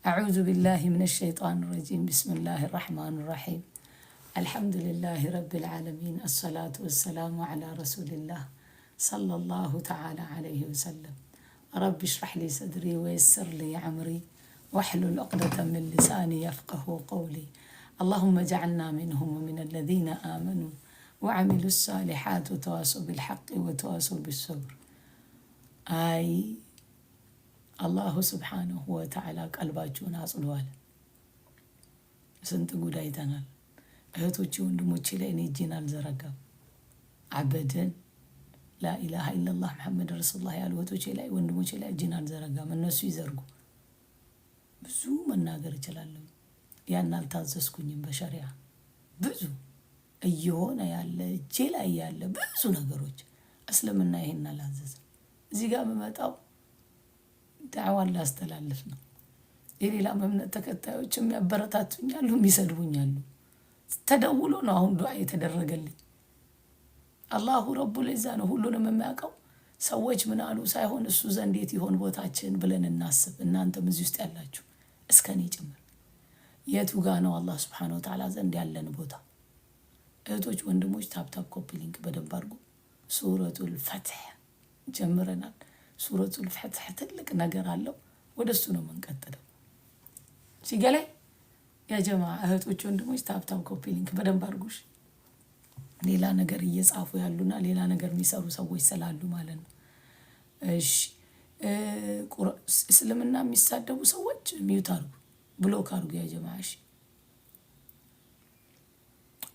أعوذ بالله من الشيطان الرجيم. بسم الله الرحمن الرحيم. الحمد لله رب العالمين. الصلاة والسلام على رسول الله صلى الله تعالى عليه وسلم. رب اشرح لي صدري ويسر لي عمري واحلل عقدة من لساني يفقه قولي. اللهم اجعلنا منهم ومن الذين آمنوا وعملوا الصالحات وتواصوا بالحق وتواصوا بالصبر. አይ አላሁ ስብሓንሁ ወተዓላ ቀልባችሁን አጽሏል። ስንት ጉድ አይተናል። እህቶቼ ወንድሞቼ ላይ እኔ እጄን አልዘረጋም አበደን። ላኢላሃ ኢለላህ መሐመድ ረሱሉላህ ያሉ እህቶቼ ላይ ወንድሞቼ ላይ እጄን አልዘረጋም። እነሱ ይዘርጉ። ብዙ መናገር እችላለሁ። ያን አልታዘዝኩኝም። በሸሪዓ ብዙ እየሆነ ያለ እጄ ላይ ያለ ብዙ ነገሮች እስልምና ይሄን አላዘዘም። እዚህ ጋር በመጣው ዳዕዋን ላስተላልፍ ነው። የሌላ እምነት ተከታዮች የሚያበረታቱኛሉ፣ የሚሰድቡኛሉ። ተደውሎ ነው አሁን ዱዓ የተደረገልኝ። አላሁ ረቡል ዒዛ ነው ሁሉንም የሚያውቀው። ሰዎች ምን አሉ ሳይሆን እሱ ዘንድ የት ይሆን ቦታችን ብለን እናስብ። እናንተም እዚህ ውስጥ ያላችሁ እስከኔ ጭምር የቱ ጋ ነው አላህ ሱብሓነሁ ወተዓላ ዘንድ ያለን ቦታ? እህቶች ወንድሞች፣ ታፕታፕ ኮፒ ሊንክ በደንብ አድርጉ። ሱረቱል ፈትሕ ጀምረናል። ሱረቱል ፈትሕ ትልቅ ነገር አለው። ወደሱ ነው የምንቀጥለው። ሲገላይ ያ ጀማዓ እህቶች ወንድሞች ታፕታፕ ኮፒ ሊንክ በደንብ አድርጉሽ። ሌላ ነገር እየጻፉ ያሉና ሌላ ነገር የሚሰሩ ሰዎች ስላሉ ማለት ነው። እሺ እስልምና የሚሳደቡ ሰዎች ሚዩት አድርጉ፣ ብሎክ አድርጉ ያ ጀማዓ። እሺ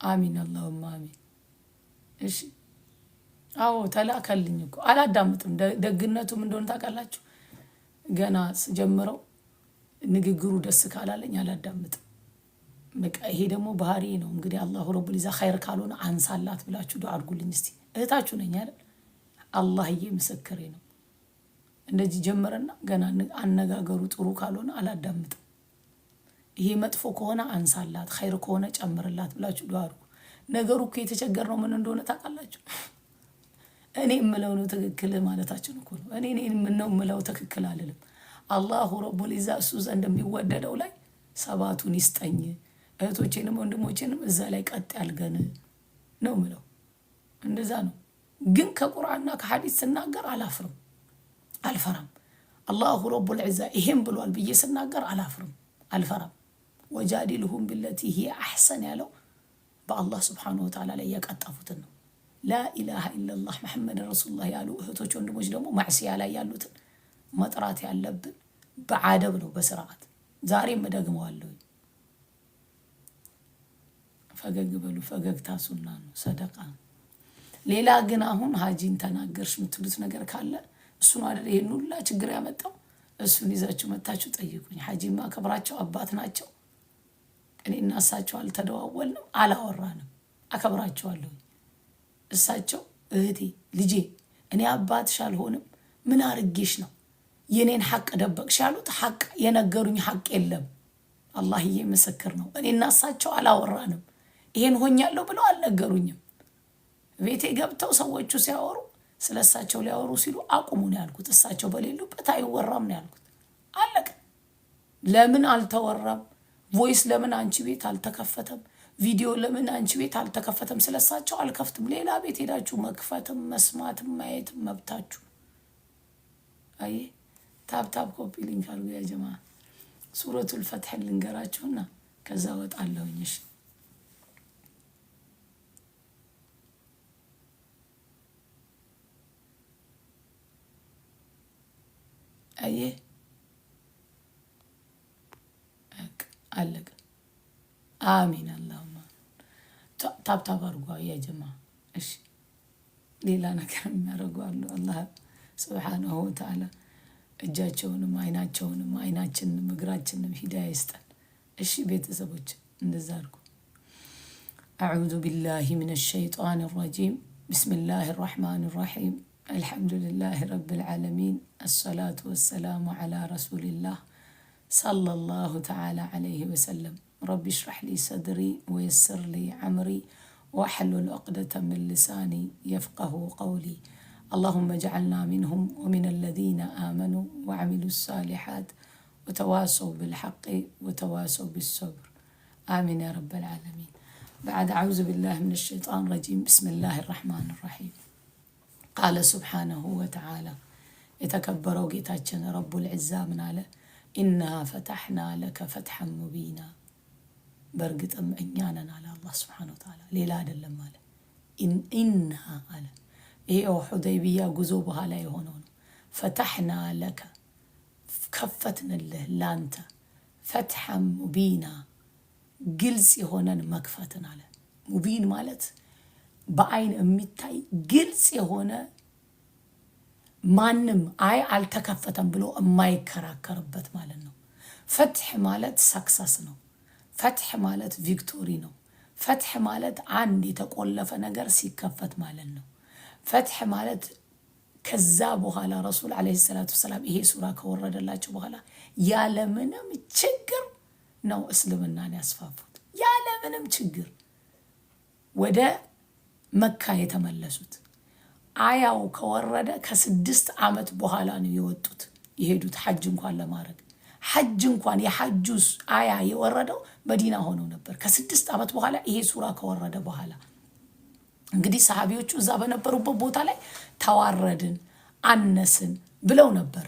አሚን አላሁማ አሚን። እሺ አዎ ተላከልኝ እኮ አላዳምጥም። ደግነቱም እንደሆነ ታውቃላችሁ። ገና ስጀምረው ንግግሩ ደስ ካላለኝ አላዳምጥም። በቃ ይሄ ደግሞ ባህሪ ነው። እንግዲህ አላሁ ረቡል ዒዛ ኸይር ካልሆነ አንሳላት ብላችሁ ዱዓ አድርጉልኝ እስቲ። እህታችሁ ነኝ አይደል? አላህዬ ምስክሬ ነው። እንደዚህ ጀመረና ገና አነጋገሩ ጥሩ ካልሆነ አላዳምጥም። ይሄ መጥፎ ከሆነ አንሳላት፣ ኸይር ከሆነ ጨምርላት ብላችሁ ዱዓ አድርጉ። ነገሩ እኮ የተቸገርነው ምን እንደሆነ ታውቃላችሁ? እኔ የምለው ነው ትክክል ማለታችን እኮ ነው። እኔ ምነው የምለው ትክክል አልልም። አላሁ ረቡል ዒዛ እሱ ዘንድ የሚወደደው ላይ ሰባቱን ይስጠኝ። እህቶቼንም ወንድሞቼንም እዛ ላይ ቀጥ ያልገን ነው ምለው። እንደዛ ነው። ግን ከቁርአንና ከሐዲስ ስናገር አላፍርም፣ አልፈራም። አላሁ ረቡል ዒዛ ይሄን ብሏል ብዬ ስናገር አላፍርም፣ አልፈራም። ወጃዲልሁም ቢለቲ ሂየ አሕሰን ያለው በአላህ ሱብሓነሁ ወተዓላ ላይ ያቀጠፉትን ነው። ላኢላሃ ኢለላህ መሐመድ ረሱሉላህ ያሉ እህቶች ወንድሞች ደግሞ ማዕሲያ ላይ ያሉትን መጥራት ያለብን በአደብ ነው፣ በስርዓት። ዛሬም እደግመዋለሁ። ፈገግ በሉ። ፈገግታ ሱና ነው፣ ሰደቃ ነው። ሌላ ግን አሁን ሀጂን ተናገርሽ የምትሉት ነገር ካለ እሱን አይደል ይሄን ሁላ ችግር ያመጣው? እሱን ይዛችሁ መታችሁ ጠይቁኝ። ሀጂማ አከብራቸው አባት ናቸው። እኔና እሳቸው አልተደዋወልንም፣ አላወራንም። አከብራቸዋለሁ። እሳቸው እህቴ ልጄ እኔ አባትሽ አልሆንም፣ ምን አርጌሽ ነው የኔን ሐቅ ደበቅሽ ያሉት? ሐቅ የነገሩኝ ሐቅ የለም። አላህዬ ምስክር ነው። እኔና እሳቸው አላወራንም። ይሄን ሆኛለሁ ብለው አልነገሩኝም። ቤቴ ገብተው ሰዎቹ ሲያወሩ ስለ እሳቸው ሊያወሩ ሲሉ አቁሙ ነው ያልኩት። እሳቸው በሌሉበት አይወራም ነው ያልኩት። አለቀ። ለምን አልተወራም? ቮይስ ለምን አንቺ ቤት አልተከፈተም? ቪዲዮ ለምን አንቺ ቤት አልተከፈተም? ስለሳቸው አልከፍትም። ሌላ ቤት ሄዳችሁ መክፈትም መስማትም ማየትም መብታችሁ። አይ ታፕታፕ ኮፒ ሊንክ አድርጉ ያ ጀማዓ። ሱረቱል ፈትሕ ልንገራችሁና ከዛ ወጣለሁኝ። እሺ አይ አለቀ። አሚን አላሁማ ታፕታፕ አድርጓ ያ ጀማዓ። እሺ ሌላ ነገር የሚያደርጉ አሉ። አላህ ሱብሓነሁ ወተዓላ እጃቸውንም አይናችንንም እግራችንንም ሂዳያ ይስጠን። እሺ ቤተሰቦች እንደዛ አድርጉ። አዑዙ ቢላሂ ሚነ ሸይጧን ረጂም። ቢስሚላሂ ራሕማን ራሒም። አልሐምዱሊላሂ ረብል ዓለሚን። አሰላቱ ወሰላሙ ዓላ ረሱሊላህ ሰለላሁ ተዓላ ዓለይሂ ወሰለም። ረቢ ሽረሕ ሊ ሰድሪ ወየስር ሊ ዐምሪ ወሕሉል ዑቅደተ ሚን ሊሳኒ የፍቀሁ ቀውሊ። اللهم اجعلنا منهم ومن الذين آمنوا وعملوا الصالحات وتواصوا بالحق وتواصوا بالصبر آمين يا رب العالمين. بعد أعوذ بالله من الشيطان الرجيم بسم الله الرحمن الرحيم. قال سبحانه وتعالى يتكبروا ጌታችን رب العزة من على إنا فتحنا لك فتحا مبينا برقتم إنيانا على الله سبحانه وتعالى ليلا አይደለም አለ إنها አለ ይሄው ሁደይቢያ ጉዞ በኋላ የሆነው ነው። فتحنا لك ከፈትንልህ ላንተ فتحا مبينا ግልጽ የሆነን መክፈትን አለ። ሙቢን ማለት በአይን የሚታይ ግልጽ የሆነ ማንም አይ አልተከፈተም ብሎ የማይከራከርበት ማለት ነው። ፈትህ ማለት ሰክሰስ ነው። ፈትህ ማለት ቪክቶሪ ነው። ፈትህ ማለት አንድ የተቆለፈ ነገር ሲከፈት ማለት ነው። ፈትህ ማለት ከዛ በኋላ ረሱል አለይሂ ሰላቱ ሰላም ይሄ ሱራ ከወረደላቸው በኋላ ያለምንም ችግር ነው እስልምናን ያስፋፉት። ያለምንም ችግር ወደ መካ የተመለሱት። አያው ከወረደ ከ6 ዓመት በኋላ ነው የወጡት የሄዱት ሐጅ እንኳን ለማድረግ። ሐጅ እንኳን የሐጁስ አያ የወረደው መዲና ሆኖ ነበር ከ6 ዓመት በኋላ ይሄ ሱራ ከወረደ በኋላ። እንግዲህ ሰሃቢዎቹ እዛ በነበሩበት ቦታ ላይ ተዋረድን አነስን ብለው ነበር።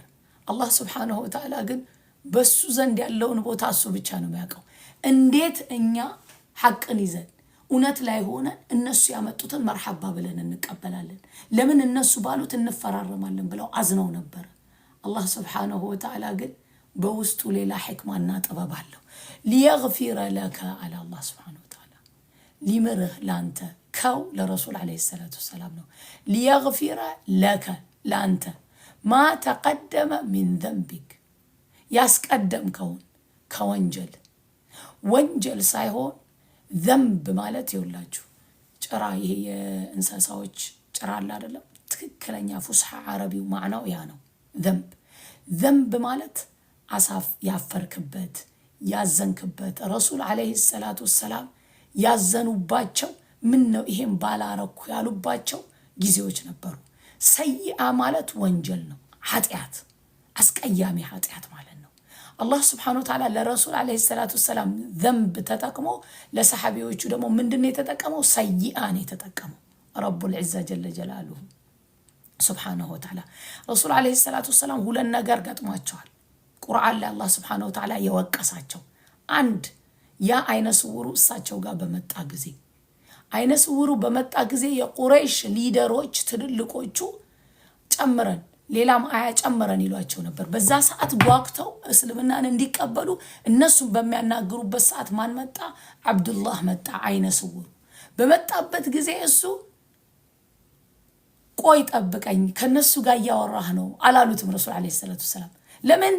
አላህ Subhanahu Wa Ta'ala ግን በሱ ዘንድ ያለውን ቦታ እሱ ብቻ ነው የሚያውቀው። እንዴት እኛ ሐቅን ይዘን እውነት ላይ ሆነን እነሱ ያመጡትን መርሐባ ብለን እንቀበላለን? ለምን እነሱ ባሉት እንፈራረማለን ብለው አዝነው ነበር። አላህ Subhanahu Wa Ta'ala ግን በውስጡ ሌላ ሕክማና ጥበብ አለው። ሊየግፊረ ለከ አለ አላህ Subhanahu Wa Ta'ala ሊምርህ ላንተ ከው ለረሱል አለይሂ ሰላቱ ሰላም ነው። ሊየግፊረ ለከ ላንተ ማ ተቀደመ ሚን ዘንቢክ ያስቀደምከውን ከወንጀል ወንጀል ሳይሆን ዘንብ ማለት ይውላችሁ ጭራ ይሄ የእንስሳዎች ጭራ አለ አይደለም? ትክክለኛ ፉስሐ አረቢው ማዕናው ያ ነው። ዘንብ ማለት አሳፍ ያፈርክበት ያዘንክበት ረሱል አለይሂ ሰላቱ ሰላም ያዘኑባቸው ምን ነው ይሄን ባላረኩ ያሉባቸው ጊዜዎች ነበሩ። ሰይአ ማለት ወንጀል ነው፣ ኃጢአት አስቀያሚ ኃጢአት ማለት ነው። አላህ Subhanahu Wa Ta'ala ለረሱል አለይሂ ሰላቱ ሰላም ዘንብ ተጠቅሞ ለሰሃቢዎቹ ደግሞ ምንድነው የተጠቀመው? ሰይአን የተጠቀመው ረቡል ዒዛ ጀለ ጀላሉሁ Subhanahu Wa Ta'ala። ረሱል አለይሂ ሰላቱ ሰላም ሁለት ነገር ገጥሟቸዋል ቁርአን ላይ አላህ Subhanahu Wa Ta'ala የወቀሳቸው። አንድ ያ አይነ ስውሩ እሳቸው ጋር በመጣ ጊዜ አይነ ስውሩ በመጣ ጊዜ የቁረይሽ ሊደሮች ትልልቆቹ ጨምረን ሌላም አያ ጨምረን ይሏቸው ነበር። በዛ ሰዓት ጓግተው እስልምናን እንዲቀበሉ እነሱ በሚያናግሩበት ሰዓት ማን መጣ? አብዱላህ መጣ። አይነ ስውሩ በመጣበት ጊዜ እሱ ቆይ ጠብቀኝ ከነሱ ጋር ያወራህ ነው አላሉትም ረሱል አለይሂ ሰላቱ ሰላም። ለምን?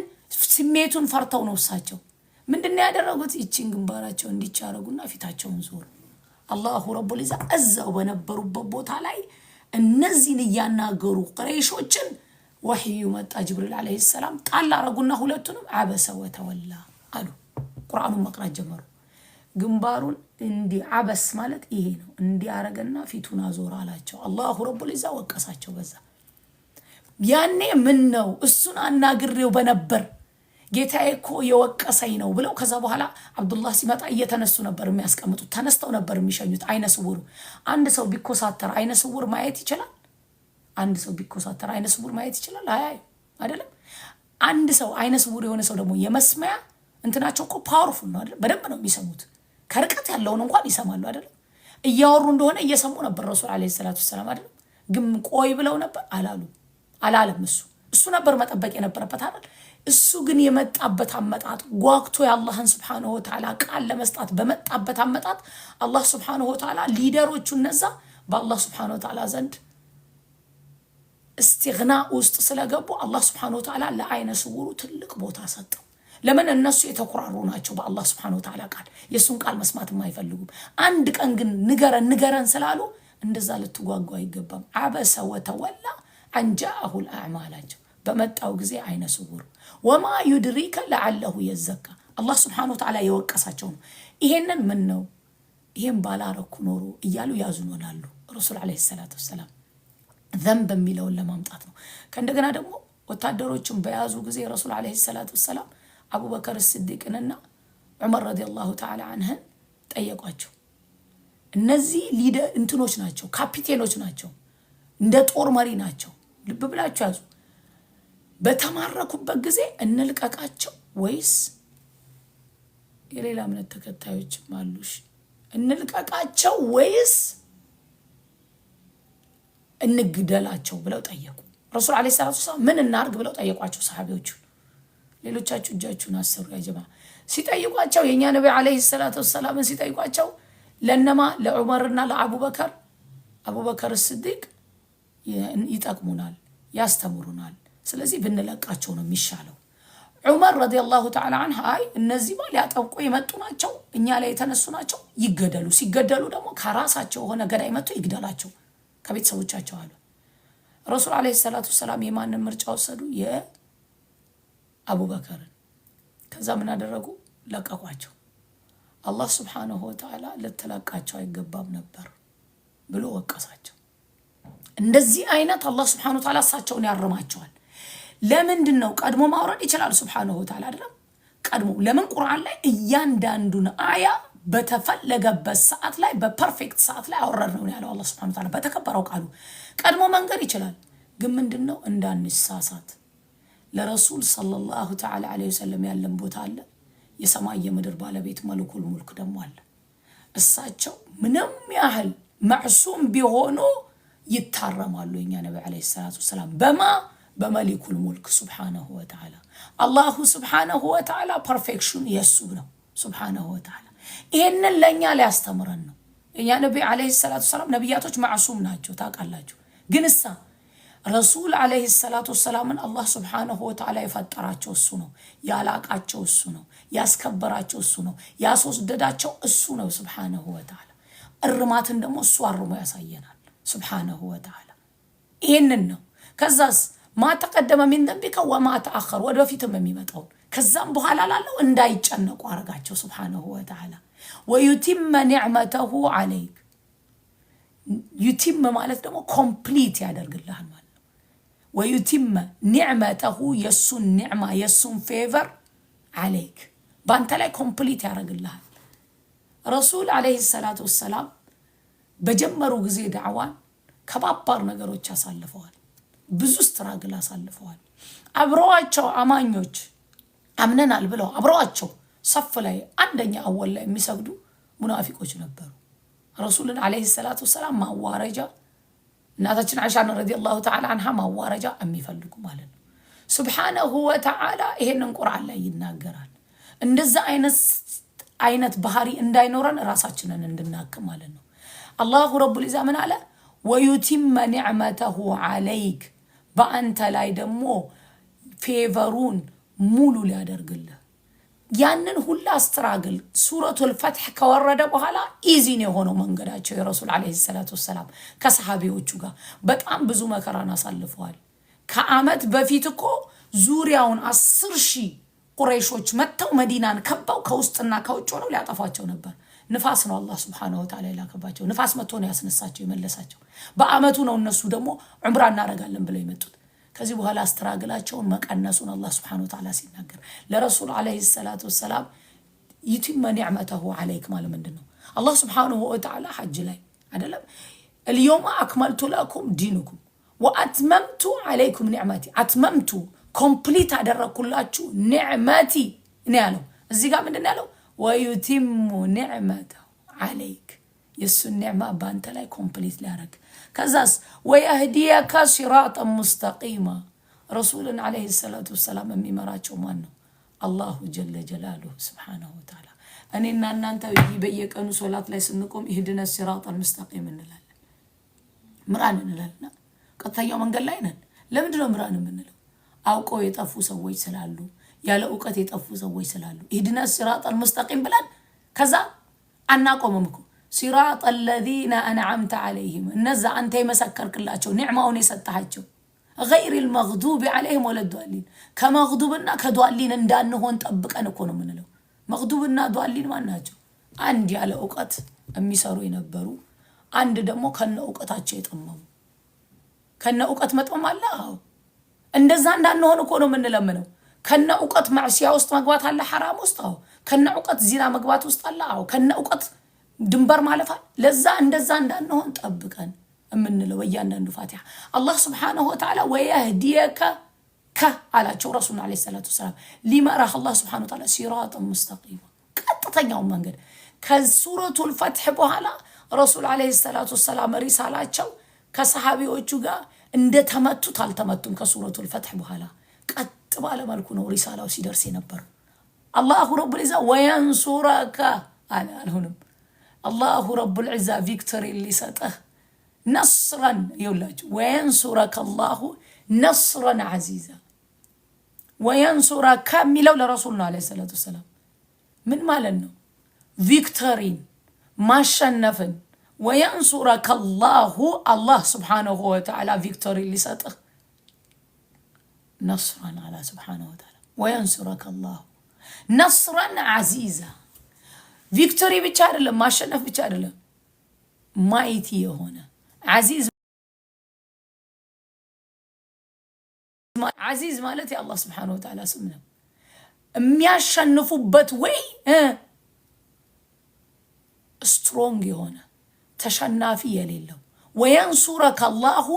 ስሜቱን ፈርተው ነው። እሳቸው ምንድነው ያደረጉት? ይቺን ግንባራቸው እንዲቻረጉና ፊታቸውን ዞሩ። አላሁ ረቡል ዒዛ እዛው በነበሩበት ቦታ ላይ እነዚህን እያናገሩ ቁረይሾችን ወህዩ መጣ። ጅብሪል አለይሂ ሰላም ጣል አረጉና ሁለቱንም አበሰ ወተወላ አሉ። ቁርአኑን መቅራት ጀመሩ። ግንባሩን እንዲ አበስ ማለት ይሄ ነው። እንዲ አረገና ፊቱን አዞር አላቸው። አላሁ ረቡል ዒዛ ወቀሳቸው በዛ። ያኔ ምን ነው እሱን አናግሬው በነበር ጌታዬ እኮ የወቀሰኝ ነው ብለው ከዛ በኋላ አብዱላህ ሲመጣ እየተነሱ ነበር የሚያስቀምጡት። ተነስተው ነበር የሚሸኙት። አይነ ስውሩ አንድ ሰው ቢኮሳተር አይነ ስውር ማየት ይችላል? አንድ ሰው ቢኮሳተር አይነ ስውር ማየት ይችላል? አይ አይደለም። አንድ ሰው አይነ ስውር የሆነ ሰው ደግሞ የመስማያ እንትናቸው እኮ ፓወርፉል ነው አይደል? በደንብ ነው የሚሰሙት። ከርቀት ያለውን እንኳን ይሰማሉ አይደለም? እያወሩ እንደሆነ እየሰሙ ነበር ረሱል አለይሂ ሰላቱ ሰላም አይደል? ግን ቆይ ብለው ነበር አላለም። እሱ ነበር መጠበቅ የነበረበት አይደል? እሱ ግን የመጣበት አመጣጥ ጓግቶ የአላህን Subhanahu Wa Ta'ala ቃል ለመስጣት በመጣበት አመጣጥ አላህ Subhanahu Wa Ta'ala ሊደሮቹ እነዛ በአላህ Subhanahu Wa Ta'ala ዘንድ እስቲግና ውስጥ ስለገቡ አላህ Subhanahu Wa Ta'ala ለአይነ ስውሩ ትልቅ ቦታ ሰጠው። ለምን? እነሱ የተኩራሩ ናቸው በአላህ Subhanahu Wa Ta'ala ቃል። የሱን ቃል መስማት የማይፈልጉም። አንድ ቀን ግን ንገረን ስላሉ እንደዛ ልትጓጓ አይገባም። አበሰ ወተወላ አንጃአሁ الأعمال በመጣው ጊዜ አይነ ስውሩ ወማ ይድሪከ ለዓለሁ የዘካ አላህ Subhanahu Wa Ta'ala የወቀሳቸው ነው። ይሄንን ምን ነው ይሄን ባላረኩ ኖሮ እያሉ ያዙናሉ ረሱል አለይሂ ሰላቱ ሰላም ዘንብ የሚለውን ለማምጣት ነው። ከእንደገና ደግሞ ወታደሮችን በያዙ ጊዜ ረሱል አለይሂ ሰላቱ ሰላም አቡበከር ሲዲቅንና ዑመር ረዲየላሁ ተዓላ አንህን ጠየቋቸው። እነዚህ ሊደር እንትኖች ናቸው፣ ካፒቴኖች ናቸው፣ እንደ ጦር መሪ ናቸው። ልብ ብላችሁ ያዙ። በተማረኩበት ጊዜ እንልቀቃቸው ወይስ የሌላ እምነት ተከታዮችም አሉሽ እንልቀቃቸው ወይስ እንግደላቸው ብለው ጠየቁ። ረሱል አለይሂ ሰላቱ ወሰላም ምን እናርግ ብለው ጠየቋቸው ሰሃቢዎቹ። ሌሎቻችሁ እጃችሁን አሰሩ ያ ጀማ። ሲጠይቋቸው የኛ ነብይ አለይሂ ሰላቱ ወሰላም ሲጠይቋቸው ለነማ ለዑመርና ለአቡበከር አቡበከር ሲዲቅ ይጠቅሙናል፣ ያስተምሩናል፣ ስለዚህ ብንለቃቸው ነው የሚሻለው። ዑመር ረዲየላሁ ተዓላ ዐንሁ አይ እነዚህ ሊያጠብቁ የመጡ ናቸው፣ እኛ ላይ የተነሱ ናቸው፣ ይገደሉ፣ ሲገደሉ ደግሞ ከራሳቸው ሆነ ገዳይ መጥቶ ይግደላቸው ከቤተሰቦቻቸው አሉ። ረሱል አለይሂ ሰላቱ ወሰላም የማንን ምርጫ ወሰዱ? የአቡበከርን። ከዛ ምን አደረጉ? ለቀቋቸው። አላህ ሱብሓነሁ ወተዓላ ልትለቃቸው አይገባም ነበር ብሎ ወቀሳቸው። እንደዚህ አይነት አላህ ሱብሓነሁ ወተዓላ እሳቸውን ያርማቸዋል። ለምንድን ነው? ቀድሞ ማውረድ ይችላል ሱብሓነሁ ወተዓላ አይደለም? ቀድሞ ለምን ቁርአን ላይ እያንዳንዱን አያ በተፈለገበት ሰዓት ላይ በፐርፌክት ሰዓት ላይ አወረድ ነው ያለው አላህ ሱብሓነሁ ወተዓላ በተከበረው ቃሉ። ቀድሞ መንገር ይችላል፣ ግን ምንድነው እንዳንሳሳት ለረሱል ሰለላሁ ተዓላ ዐለይሂ ወሰለም ያለን ቦታ አለ። የሰማይ የምድር ባለቤት መለኩል ሙልክ ደግሞ አለ። እሳቸው ምንም ያህል ማዕሱም ቢሆኑ ይታረማሉ። የኛ ነብይ ዐለይሂ ሰላቱ ወሰላም በመለኩል ሙልክ ሱብሓነሁ ወተዓላ። አላሁ ሱብሓነሁ ወተዓላ ፐርፌክሽን የሱ ነው ሱብሓነሁ ወተዓላ። ይሄንን ለኛ ሊያስተምረን ነው። የኛ ነብይ ዐለይሂ ሰላቱ ወሰላም ነብያቶች ማዕሱም ናቸው ታውቃላችሁ። ግን ረሱል ዐለይሂ ሰላቱ ወሰላምን አላህ ሱብሓነሁ ወተዓላ የፈጠራቸው እሱ ነው፣ ያላቃቸው እሱ ነው፣ ያስከበራቸው እሱ ነው፣ ያስወደዳቸው እሱ ነው ሱብሓነሁ ወተዓላ። እርማትን ደግሞ እሱ አርሞ ያሳየናል ሱብሓነሁ ወተዓላ። ይሄንን ነው። ከዛስ ማ ተቀደመ ሚን ዘንቢከ ወማ ተአኸር ወደፊትም የሚመጣው ከዛም በኋላ ላለው እንዳይጨነቁ አረጋቸው ሱብሓነሁ ወተዓላ። ወዩቲመ ኒዕመተሁ ዐለይክ ዩቲም ማለት ደግሞ ኮምፕሊት ያደርግልሃል ማለት ነው። ወዩቲመ ኒዕመተሁ የሱን ኒዕማ የሱን ፌቨር ዐለይክ በአንተ ላይ ኮምፕሊት ያደርግልሃል። ረሱል ዐለይሂ ሰላቱ ወሰላም በጀመሩ ጊዜ ዳዕዋን ከባባር ነገሮች አሳልፈዋል። ብዙ ስትራግል አሳልፈዋል። አብረዋቸው አማኞች አምነናል ብለው አብረዋቸው ሰፍ ላይ አንደኛ አወል ላይ የሚሰግዱ ሙናፊቆች ነበሩ። ረሱልን ዐለይሂ ሰላቱ ወሰላም ማዋረጃ እናታችን አይሻ ረዲየላሁ ተዓላ አንሃ ማዋረጃ የሚፈልጉ ማለት ነው። ሱብሓነሁ ወተዓላ ይሄንን ቁርአን ላይ ይናገራል። እንደዛ አይነት ባህሪ እንዳይኖረን ራሳችንን እንድናክም ማለት ነው። አላሁ ረቡል ኢዛ ምን አለ? ወዩቲመ ኒዕመተሁ ዐለይክ በአንተ ላይ ደግሞ ፌቨሩን ሙሉ ሊያደርግልህ። ያንን ሁላ ስትራግል ሱረቱል ፈትሕ ከወረደ በኋላ ኢዚን የሆነው መንገዳቸው የረሱል ዐለይሂ ሰላቱ ወሰላም ከሰሃቢዎቹ ጋር በጣም ብዙ መከራን አሳልፈዋል። ከዓመት በፊት እኮ ዙሪያውን 10,000 ቁረይሾች መጥተው መዲናን ከበው ከውስጥና ከውጭ ሆነው ሊያጠፏቸው ነበር። ንፋስ ነው አላህ ሱብሓነሁ ወተዓላ ይላከባቸው። ንፋስ መጥቶ ነው ያስነሳቸው የመለሳቸው። በዓመቱ ነው እነሱ ደግሞ ዑምራ እናደርጋለን ብለው የመጡት። ከዚህ በኋላ አስተራግላቸውን መቀነሱን አላህ ሱብሓነሁ ወተዓላ ሲናገር ለረሱል ዐለይሂ ሰላቱ ወሰላም ዩቲመ ኒዕመተሁ ዐለይክ ማለት ምንድን ነው? አላህ ሱብሓነሁ ወተዓላ ሐጅ ላይ አይደለም اليوم أكملت لكم دينكم وأتممت عليكم نعمتي أتممت ኮምፕሊት አደረኩላችሁ ኒዕመቲ ነው ያለው። እዚህ ጋር ምንድን ነው ያለው? ወዩቲሙ ኒዕመተሁ ዐለይክ የሱን ኒዕማ ባንተ ላይ ኮምፕሊት ሊያደርግ። ከዛስ ወየህዲየከ ሲራጠን ሙስተቂማ ረሱልን ዐለይሂ ሰላቱ ወሰላም የሚመራቸው ማን ነው? አላሁ ጀለ ጀላሉሁ ሱብሓነሁ ወተዓላ። እኔና እናንተ በየቀኑ ሶላት ላይ ስንቆም ኢህዲነ ሲራጠል ሙስተቂም እንላለን፣ ምራን እንላለን። ቀጥተኛው መንገድ ላይ ነን። ለምንድን ነው ምራን የምንለው? አውቀው የጠፉ ሰዎች ስላሉ፣ ያለ ዕውቀት የጠፉ ሰዎች ስላሉ ኢህዲነ ሲራጠል ሙስተቂም ብለን ከዛ አናቆምም እኮ ሲራጠል ለዚነ አንዐምተ ዐለይሂም እነዛ አንተ የመሰከርክላቸው ኒዕማውን የሰጣቸው ገይሪል መግዱቢ ዐለይሂም ወለዷሊን ከመግዱብና ከዷሊን እንዳንሆን ጠብቀን እኮ ነው የምንለው። መግዱብና ዷሊን ማን ናቸው? አንድ ያለ ዕውቀት የሚሰሩ የነበሩ፣ አንድ ደግሞ ከነ ዕውቀታቸው የጠመሙ። ከነ ዕውቀት መጥመም አለ። አዎ እንደዛ እንዳንሆን እኮ ነው የምንለምነው። ከነ ዕውቀት ማዕሲያ ውስጥ መግባት አለ ሐራም ውስጥ አዎ ከነ ዕውቀት ዚና መግባት ውስጥ አለ አዎ ከነ ዕውቀት ድንበር ማለፍ ለዛ እንደዛ እንዳንሆን ጠብቀን እምንለው በእያንዳንዱ ፋቲሃ አላህ Subhanahu Wa Ta'ala ወየህዲየከ አላቸው ረሱል አለይሂ ሰላቱ ወሰለም ሊመራህ አላህ Subhanahu Wa Ta'ala ሲራጠን ሙስተቂማ ቀጥተኛው መንገድ ከሱረቱል ፈትህ በኋላ ረሱል አለይሂ ሰላቱ ወሰለም ሪሳላቸው ከሰሃቢዎቹ ጋር እንደተመቱት አልተመቱም ከሱረቱል ፈትህ በኋላ ቀጥ ባለ መልኩ ነው ሪሳላው ሲደርስ የነበረው አላሁ ረቡል ዒዛ ወየንሱረከ አልሁንም አላሁ ረቡል ዒዛ ቪክቶሪ ሊሰጠህ ነስረን ይውላችሁ ወየንሱረከ አላሁ ነስረን ዐዚዛ ወየንሱረከ ሚለው ለረሱል አለይሂ ሰላቱ ወሰለም ምን ማለት ነው ቪክቶሪን ማሸነፍን ወየንሱረከ አላሁ አላህ Subhanahu Wa Ta'ala ቪክቶሪ ሊሰጥህ ነስረን አላ Subhanahu Wa Ta'ala ወየንሱረከ አላሁ ነስረን ዐዚዛ ቪክቶሪ ብቻ አይደለም ማሸነፍ ብቻ አይደለም ማይቲ የሆነ ዐዚዝ ማለት የአላህ Subhanahu Wa Ta'ala ስም ነው የሚያሸንፉበት ወይ ስትሮንግ የሆነ ተሸናፊ የሌለው ወየንሱረከ አላሁ